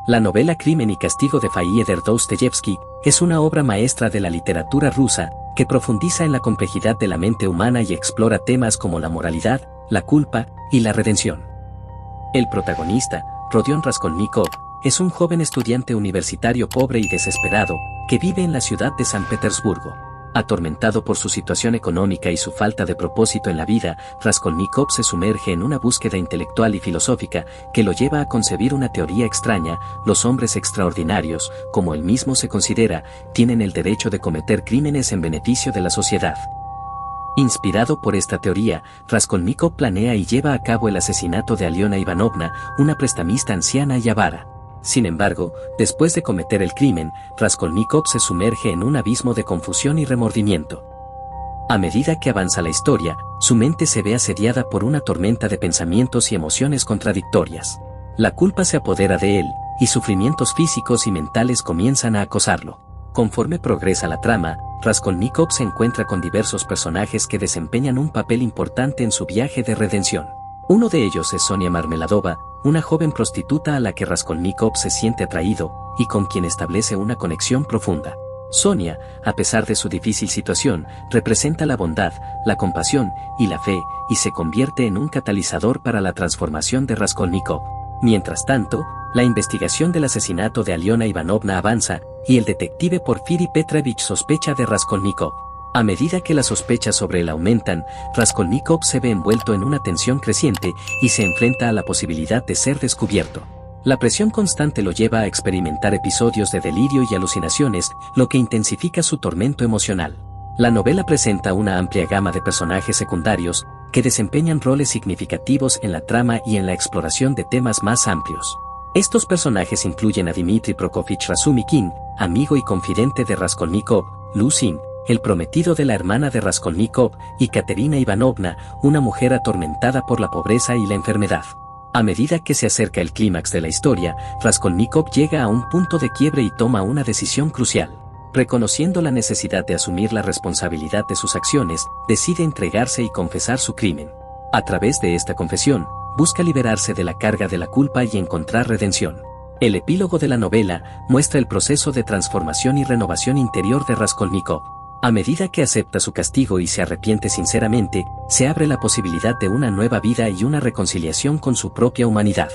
La novela Crimen y Castigo de Fyodor Dostoyevsky es una obra maestra de la literatura rusa que profundiza en la complejidad de la mente humana y explora temas como la moralidad, la culpa y la redención. El protagonista, Rodion Raskolnikov, es un joven estudiante universitario pobre y desesperado que vive en la ciudad de San Petersburgo. Atormentado por su situación económica y su falta de propósito en la vida, Raskolnikov se sumerge en una búsqueda intelectual y filosófica que lo lleva a concebir una teoría extraña: los hombres extraordinarios, como él mismo se considera, tienen el derecho de cometer crímenes en beneficio de la sociedad. Inspirado por esta teoría, Raskolnikov planea y lleva a cabo el asesinato de Aliona Ivanovna, una prestamista anciana y avara. Sin embargo, después de cometer el crimen, Raskolnikov se sumerge en un abismo de confusión y remordimiento. A medida que avanza la historia, su mente se ve asediada por una tormenta de pensamientos y emociones contradictorias. La culpa se apodera de él, y sufrimientos físicos y mentales comienzan a acosarlo. Conforme progresa la trama, Raskolnikov se encuentra con diversos personajes que desempeñan un papel importante en su viaje de redención. Uno de ellos es Sonia Marmeladova, una joven prostituta a la que Raskolnikov se siente atraído y con quien establece una conexión profunda. Sonia, a pesar de su difícil situación, representa la bondad, la compasión y la fe, y se convierte en un catalizador para la transformación de Raskolnikov. Mientras tanto, la investigación del asesinato de Aliona Ivanovna avanza, y el detective Porfiri Petrovich sospecha de Raskolnikov. A medida que las sospechas sobre él aumentan, Raskolnikov se ve envuelto en una tensión creciente y se enfrenta a la posibilidad de ser descubierto. La presión constante lo lleva a experimentar episodios de delirio y alucinaciones, lo que intensifica su tormento emocional. La novela presenta una amplia gama de personajes secundarios que desempeñan roles significativos en la trama y en la exploración de temas más amplios. Estos personajes incluyen a Dmitry Prokofich Razumikin, amigo y confidente de Raskolnikov, Luzin, el prometido de la hermana de Raskolnikov, y Katerina Ivanovna, una mujer atormentada por la pobreza y la enfermedad. A medida que se acerca el clímax de la historia, Raskolnikov llega a un punto de quiebre y toma una decisión crucial. Reconociendo la necesidad de asumir la responsabilidad de sus acciones, decide entregarse y confesar su crimen. A través de esta confesión, busca liberarse de la carga de la culpa y encontrar redención. El epílogo de la novela muestra el proceso de transformación y renovación interior de Raskolnikov. A medida que acepta su castigo y se arrepiente sinceramente, se abre la posibilidad de una nueva vida y una reconciliación con su propia humanidad.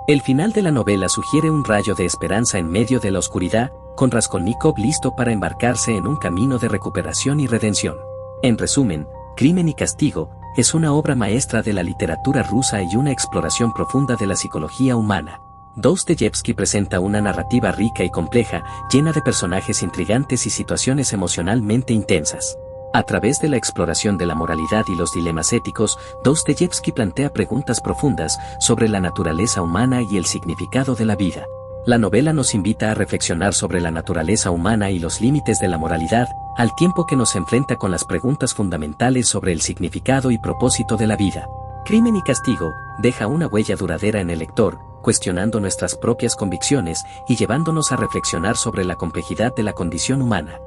El final de la novela sugiere un rayo de esperanza en medio de la oscuridad, con Raskolnikov listo para embarcarse en un camino de recuperación y redención. En resumen, Crimen y Castigo es una obra maestra de la literatura rusa y una exploración profunda de la psicología humana. Dostoyevsky presenta una narrativa rica y compleja, llena de personajes intrigantes y situaciones emocionalmente intensas. A través de la exploración de la moralidad y los dilemas éticos, Dostoyevsky plantea preguntas profundas sobre la naturaleza humana y el significado de la vida. La novela nos invita a reflexionar sobre la naturaleza humana y los límites de la moralidad, al tiempo que nos enfrenta con las preguntas fundamentales sobre el significado y propósito de la vida. Crimen y Castigo deja una huella duradera en el lector, cuestionando nuestras propias convicciones y llevándonos a reflexionar sobre la complejidad de la condición humana.